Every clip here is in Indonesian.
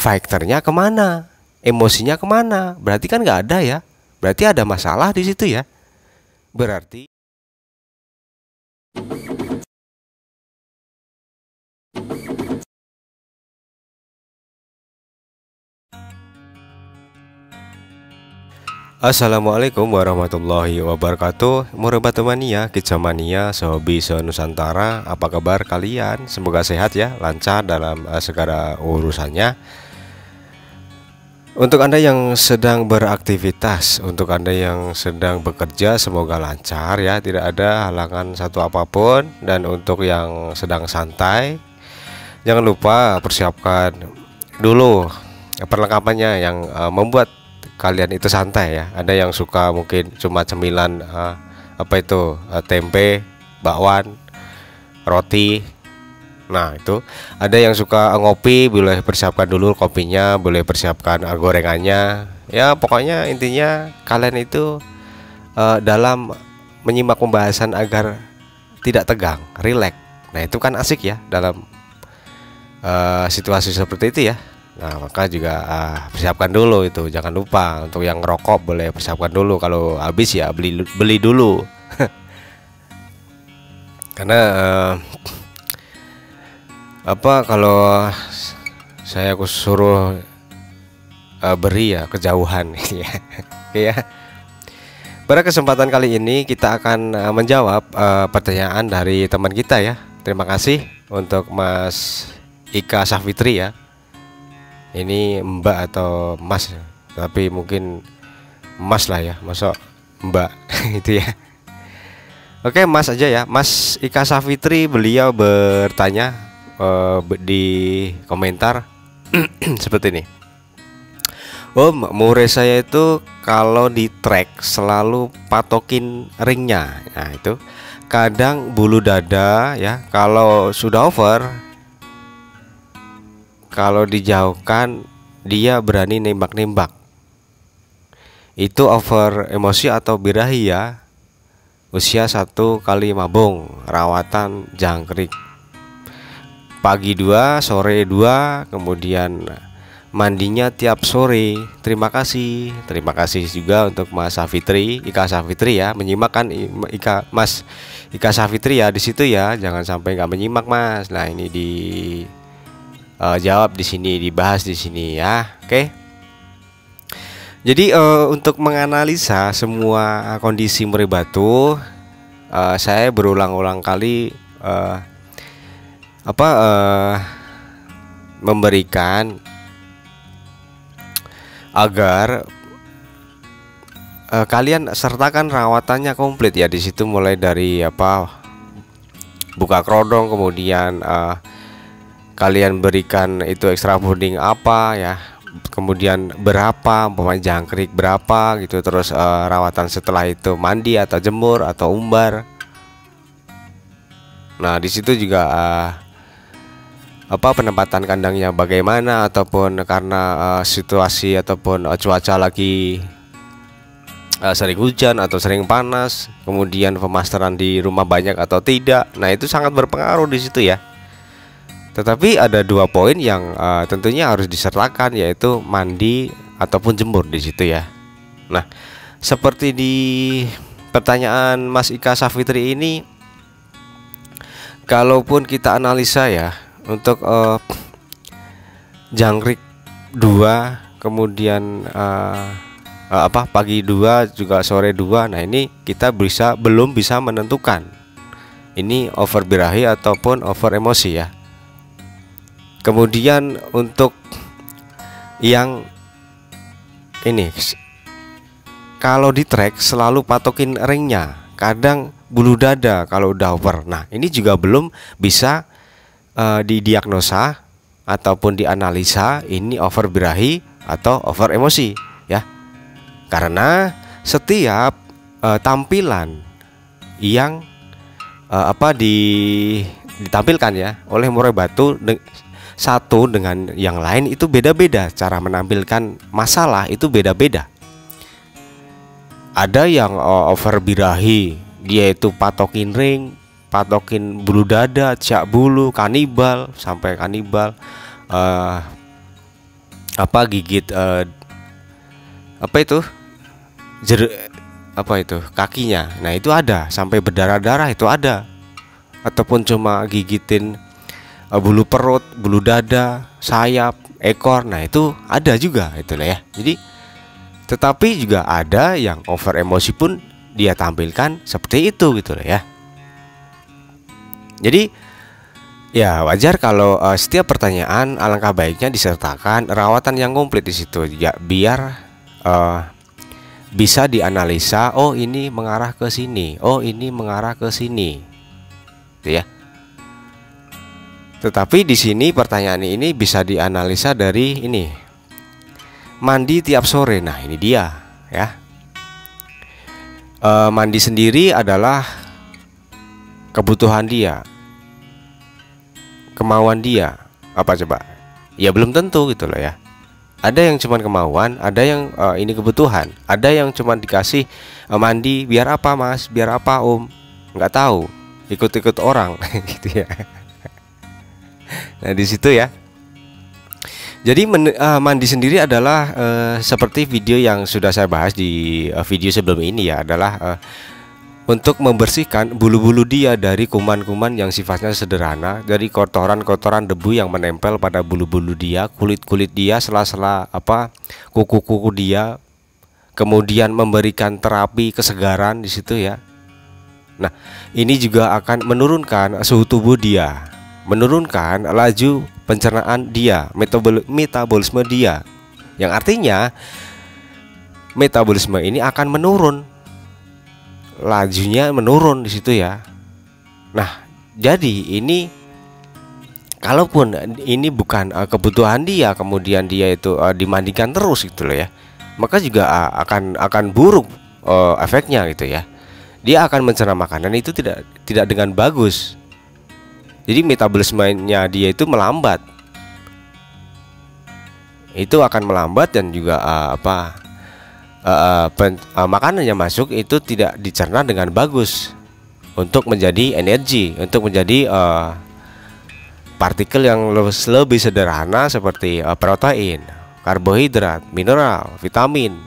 fighternya kemana, emosinya kemana? Berarti kan nggak ada ya. Berarti ada masalah di situ ya. Berarti Assalamualaikum warahmatullahi wabarakatuh. Murabatu mania, kicamania, sohobi Nusantara. Apa kabar kalian? Semoga sehat ya, lancar dalam segala urusannya. Untuk Anda yang sedang beraktivitas, untuk Anda yang sedang bekerja, semoga lancar ya, tidak ada halangan satu apapun. Dan untuk yang sedang santai, jangan lupa persiapkan dulu perlengkapannya yang membuat kalian itu santai ya. Ada yang suka mungkin cuma cemilan tempe, bakwan, roti. Nah itu ada yang suka ngopi, boleh persiapkan dulu kopinya, boleh persiapkan gorengannya. Ya pokoknya intinya kalian itu dalam menyimak pembahasan agar tidak tegang, rileks. Nah itu kan asik ya dalam situasi seperti itu ya. Nah maka juga persiapkan dulu itu, jangan lupa. Untuk yang ngerokok boleh persiapkan dulu, kalau habis ya beli dulu. Karena kalau saya suruh beri ya kejauhan ya. Ya. Pada kesempatan kali ini kita akan menjawab pertanyaan dari teman kita ya. Terima kasih untuk Mas Ika Safitri ya. Ini Mbak atau Mas, tapi mungkin Mas lah ya, masuk Mbak itu ya. Oke Mas aja ya, Mas Ika Safitri. Beliau bertanya di komentar seperti ini. Om, murid saya itu kalau di track selalu patokin ringnya. Nah itu kadang bulu dada ya, kalau sudah over, kalau dijauhkan dia berani nembak-nembak. Itu over emosi atau birahi ya. Usia 1 kali mabung, rawatan jangkrik. Pagi 2, sore 2, kemudian mandinya tiap sore. Terima kasih. Terima kasih juga untuk Mas Safitri, Ika Safitri ya, menyimak kan Mas Ika Safitri ya di situ ya. Jangan sampai nggak menyimak Mas. Nah ini di jawab di sini, dibahas di sini ya. Oke. Jadi untuk menganalisa semua kondisi murai batu, saya berulang-ulang kali memberikan agar kalian sertakan rawatannya komplit ya di situ, mulai dari buka kerodong, kemudian kalian berikan itu extra bonding apa ya, kemudian berapa, umpamanya jangkrik berapa gitu, terus rawatan setelah itu mandi atau jemur atau umbar. Nah di situ juga penempatan kandangnya bagaimana, ataupun karena situasi ataupun cuaca lagi sering hujan atau sering panas, kemudian pemasteran di rumah banyak atau tidak. Nah itu sangat berpengaruh di situ ya. Tetapi ada 2 poin yang tentunya harus disertakan, yaitu mandi ataupun jemur di situ ya. Nah, seperti di pertanyaan Mas Ika Safitri ini, kalaupun kita analisa ya, untuk jangkrik 2, kemudian pagi 2 juga sore 2. Nah, ini kita belum bisa menentukan ini over birahi ataupun over emosi ya. Kemudian untuk yang ini, kalau di track selalu patokin ringnya, kadang bulu dada kalau udah over. Nah ini juga belum bisa didiagnosa ataupun dianalisa ini over birahi atau over emosi ya. Karena setiap tampilan yang ditampilkan ya oleh murai batu satu dengan yang lain itu beda-beda. Cara menampilkan masalah itu beda-beda. Ada yang over birahi, dia itu patokin ring, patokin bulu dada, cak bulu, kanibal, sampai kanibal. gigit apa itu apa itu kakinya. Nah itu ada sampai berdarah-darah, itu ada. Ataupun cuma gigitin bulu perut, bulu dada, sayap, ekor. Nah itu ada juga itulah ya. Jadi tetapi juga ada yang over emosi pun dia tampilkan seperti itu gitu loh ya. Jadi ya wajar kalau setiap pertanyaan alangkah baiknya disertakan rawatan yang komplit di situ ya, biar bisa dianalisa. Oh ini mengarah ke sini, oh ini mengarah ke sini, gitu ya. Tetapi di sini pertanyaan ini bisa dianalisa dari ini, mandi tiap sore. Nah ini dia ya. Mandi sendiri adalah kebutuhan dia, kemauan dia. Apa coba? Ya belum tentu gitu loh ya. Ada yang cuman kemauan, ada yang ini kebutuhan, ada yang cuman dikasih mandi biar apa mas, biar apa om, nggak tahu, ikut-ikut orang gitu ya. Nah di situ ya. Jadi mandi sendiri adalah seperti video yang sudah saya bahas di video sebelum ini ya, adalah untuk membersihkan bulu-bulu dia dari kuman-kuman yang sifatnya sederhana, dari kotoran-kotoran debu yang menempel pada bulu-bulu dia, kulit-kulit dia, sela-sela kuku-kuku dia. Kemudian memberikan terapi kesegaran di situ ya. Nah, ini juga akan menurunkan suhu tubuh dia, menurunkan laju pencernaan dia, metabolisme dia. Yang artinya metabolisme ini akan menurun, lajunya menurun di situ ya. Nah, jadi ini kalaupun ini bukan kebutuhan dia, kemudian dia itu dimandikan terus gitu loh ya, maka juga akan buruk efeknya gitu ya. Dia akan mencerna makanan itu tidak dengan bagus. Jadi metabolismenya dia itu melambat. Itu akan melambat dan juga makanan yang masuk itu tidak dicerna dengan bagus untuk menjadi energi, untuk menjadi partikel yang lebih sederhana seperti protein, karbohidrat, mineral, vitamin,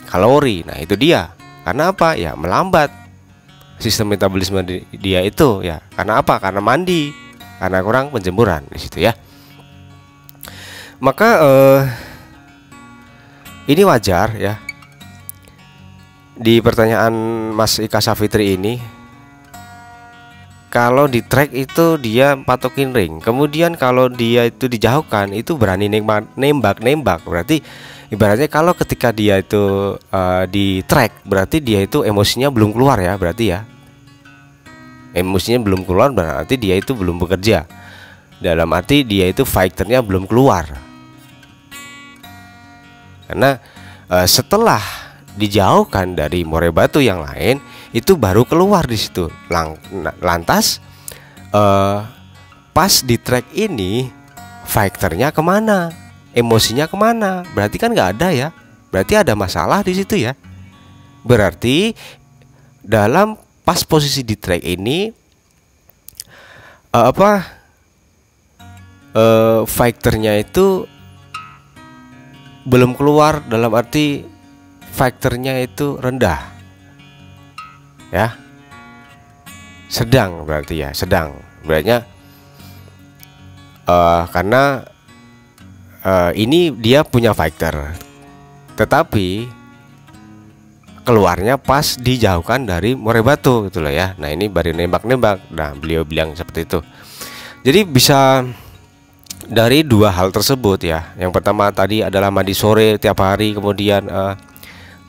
kalori. Nah itu dia. Karena apa? Ya melambat sistem metabolisme dia itu ya. Karena apa? Karena mandi, karena kurang penjemuran di situ ya. Maka ini wajar ya. Di pertanyaan Mas Ika Safitri ini, kalau di track itu dia patokin ring, kemudian kalau dia itu dijauhkan itu berani nembak. Berarti ibaratnya kalau ketika dia itu di track, berarti dia itu emosinya belum keluar ya, berarti ya. Emosinya belum keluar berarti dia itu belum bekerja. Dalam arti dia itu fighternya belum keluar. Karena setelah dijauhkan dari murai batu yang lain, itu baru keluar di situ. Lantas pas di track ini fighternya kemana? Emosinya kemana? Berarti kan nggak ada ya. Berarti ada masalah di situ ya. Berarti dalam pas posisi di track ini fighternya itu belum keluar, dalam arti fighternya itu rendah ya, sedang berarti ya, sedang berarti karena ini dia punya fighter, tetapi keluarnya pas dijauhkan dari murai batu gitu loh ya. Nah ini baru nembak. Nah beliau bilang seperti itu. Jadi bisa dari dua hal tersebut ya. Yang pertama tadi adalah mandi sore tiap hari, kemudian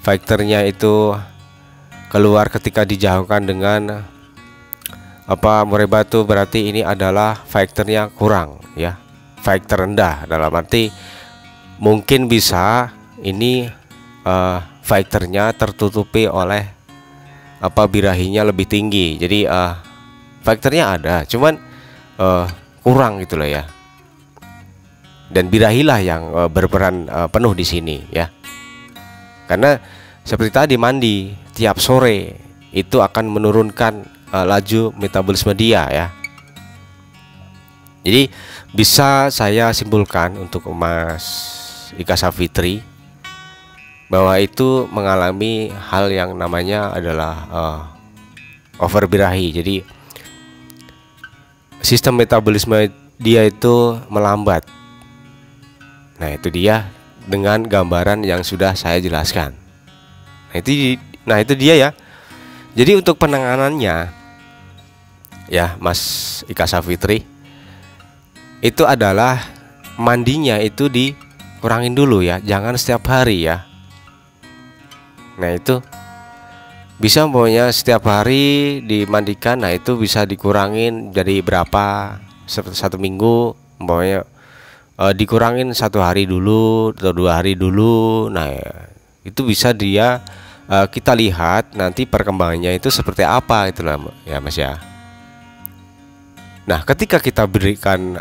fighternya itu keluar ketika dijauhkan dengan murai batu, berarti ini adalah fighternya kurang ya, fighter rendah. Dalam arti mungkin bisa ini fighternya tertutupi oleh birahinya lebih tinggi. Jadi fighternya ada, cuman kurang gitu loh ya. Dan birahilah yang berperan penuh di sini ya. Karena seperti tadi mandi tiap sore itu akan menurunkan laju metabolisme dia ya. Jadi bisa saya simpulkan untuk Mas Ika Safitri bahwa itu mengalami hal yang namanya adalah overbirahi. Jadi sistem metabolisme dia itu melambat. Nah, itu dia dengan gambaran yang sudah saya jelaskan. Nah, itu dia ya. Jadi untuk penanganannya ya Mas Ika Safitri, itu adalah mandinya itu dikurangin dulu ya, jangan setiap hari ya. Nah, itu bisa pokoknya setiap hari dimandikan. Nah, itu bisa dikurangin dari berapa, satu minggu pokoknya dikurangin 1 hari dulu atau 2 hari dulu. Nah, itu bisa dia kita lihat nanti perkembangannya itu seperti apa itulah ya Mas ya. Nah, ketika kita berikan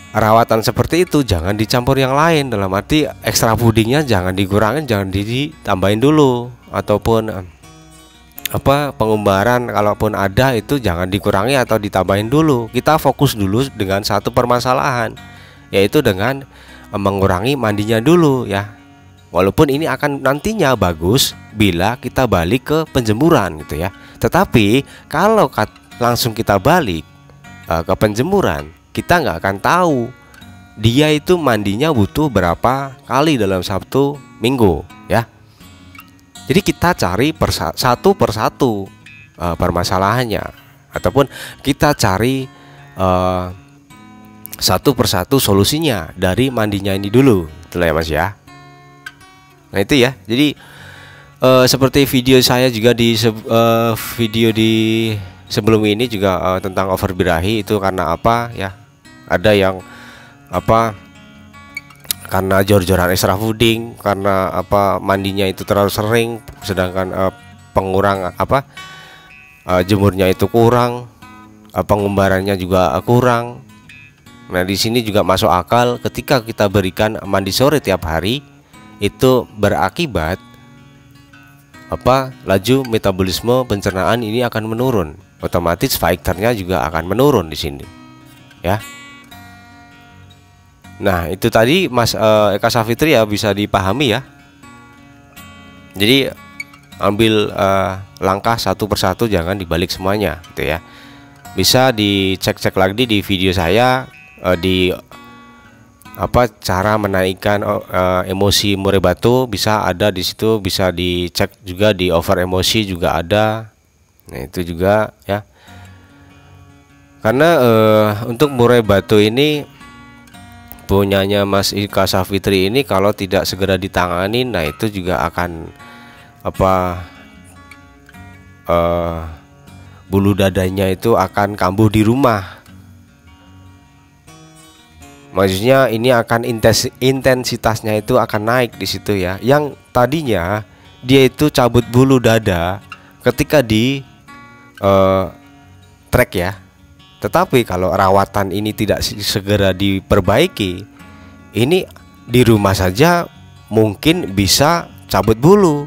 rawatan seperti itu, jangan dicampur yang lain. Dalam arti ekstra pudingnya jangan dikurangin, jangan ditambahin dulu, ataupun pengumbaran kalaupun ada itu jangan dikurangi atau ditambahin dulu. Kita fokus dulu dengan satu permasalahan, yaitu dengan mengurangi mandinya dulu ya. Walaupun ini akan nantinya bagus bila kita balik ke penjemuran gitu ya. Tetapi kalau langsung kita balik ke penjemuran, kita nggak akan tahu dia itu mandinya butuh berapa kali dalam 1 minggu ya. Jadi kita cari satu persatu permasalahannya, ataupun kita cari satu persatu solusinya dari mandinya ini dulu, itulah ya Mas ya. Nah, itu ya. Jadi seperti video saya juga di video di sebelum ini juga tentang overbirahi itu karena apa ya? Ada yang karena jor-joran extra fooding, karena mandinya itu terlalu sering, sedangkan pengurang jemurnya itu kurang, pengumbarannya juga kurang. Nah, di sini juga masuk akal ketika kita berikan mandi sore tiap hari, itu berakibat laju metabolisme pencernaan ini akan menurun, otomatis fighternya juga akan menurun di sini ya. Nah, itu tadi Mas Eka Safitri ya, bisa dipahami ya. Jadi ambil langkah satu persatu, jangan dibalik semuanya gitu ya. Bisa dicek-cek lagi di video saya di cara menaikkan emosi murai batu, bisa ada di situ, bisa dicek juga di over emosi juga ada. Nah, itu juga ya. Karena untuk murai batu ini punyanya Mas Ika Safitri ini kalau tidak segera ditangani, nah itu juga akan bulu dadanya itu akan kambuh di rumah. Maksudnya ini akan intensitasnya itu akan naik di situ ya. Yang tadinya dia itu cabut bulu dada ketika di track ya. Tetapi kalau rawatan ini tidak segera diperbaiki, ini di rumah saja mungkin bisa cabut bulu,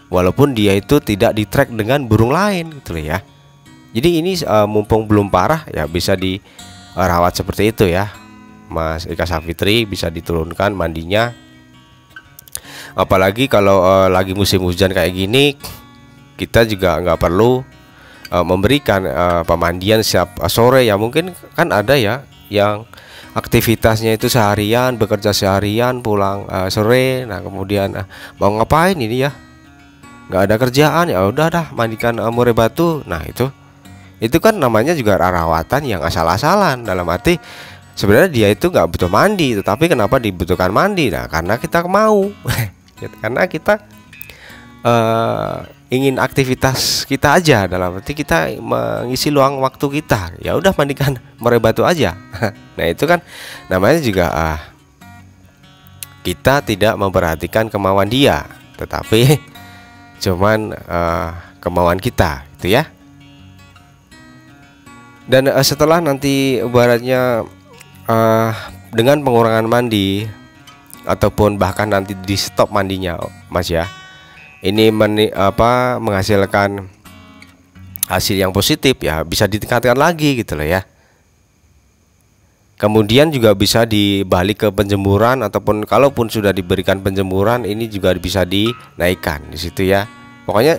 walaupun dia itu tidak di track dengan burung lain gitu ya. Jadi ini mumpung belum parah ya, bisa dirawat seperti itu ya Mas Ika Safitri, bisa diturunkan mandinya. Apalagi kalau lagi musim hujan kayak gini, kita juga nggak perlu memberikan pemandian setiap sore ya. Mungkin kan ada ya yang aktivitasnya itu seharian, bekerja seharian, pulang sore. Nah, kemudian mau ngapain ini ya, nggak ada kerjaan, ya udah dah mandikan murai batu. Nah, itu kan namanya juga rawatan yang asal-asalan. Dalam arti sebenarnya dia itu nggak butuh mandi, tetapi kenapa dibutuhkan mandi? Nah, karena kita mau karena kita ingin aktivitas kita aja, dalam arti kita mengisi luang waktu kita, ya udah mandikan murai batu aja. Nah, itu kan namanya juga kita tidak memperhatikan kemauan dia, tetapi cuman kemauan kita gitu ya. Dan setelah nanti ibaratnya dengan pengurangan mandi ataupun bahkan nanti di stop mandinya Mas ya, ini menghasilkan hasil yang positif ya, bisa ditingkatkan lagi gitu loh ya. Kemudian juga bisa dibalik ke penjemuran, ataupun kalaupun sudah diberikan penjemuran ini juga bisa dinaikkan di situ ya. Pokoknya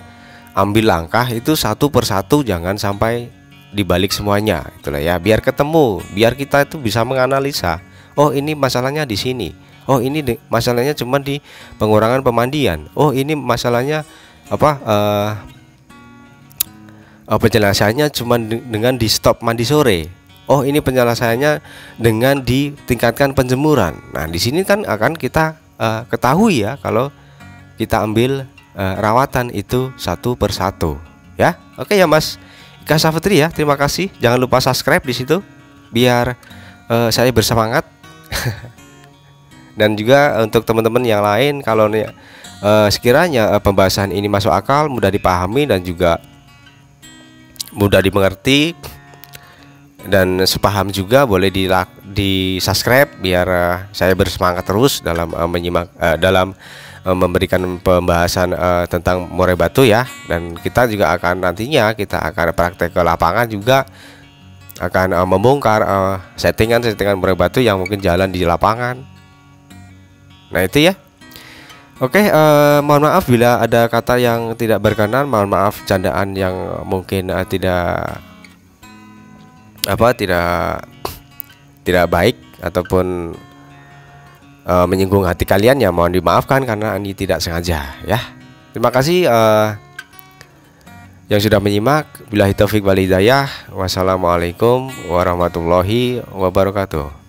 ambil langkah itu satu persatu, jangan sampai dibalik semuanya, itulah ya. Biar ketemu, biar kita itu bisa menganalisa. Oh ini masalahnya di sini. Oh ini masalahnya cuma di pengurangan pemandian. Oh ini masalahnya apa? Penjelasannya cuma dengan di stop mandi sore. Oh ini penjelasannya dengan ditingkatkan penjemuran. Nah di sini kan akan kita ketahui ya, kalau kita ambil rawatan itu satu persatu ya. Oke ya Mas Ika Safitri ya, terima kasih. Jangan lupa subscribe di situ biar saya bersemangat. Dan juga untuk teman-teman yang lain, kalau sekiranya pembahasan ini masuk akal, mudah dipahami dan juga mudah dimengerti dan sepaham juga, boleh di subscribe biar saya bersemangat terus dalam menyimak dalam memberikan pembahasan tentang murai batu ya. Dan kita juga akan nantinya kita akan praktek ke lapangan, juga akan membongkar settingan murai batu yang mungkin jalan di lapangan. Nah itu ya. Oke, mohon maaf bila ada kata yang tidak berkenan, mohon maaf candaan yang mungkin tidak baik ataupun menyinggung hati kalian, ya mohon dimaafkan karena ini tidak sengaja ya. Terima kasih yang sudah menyimak. Billahi taufik wal hidayah. Wassalamualaikum warahmatullahi wabarakatuh.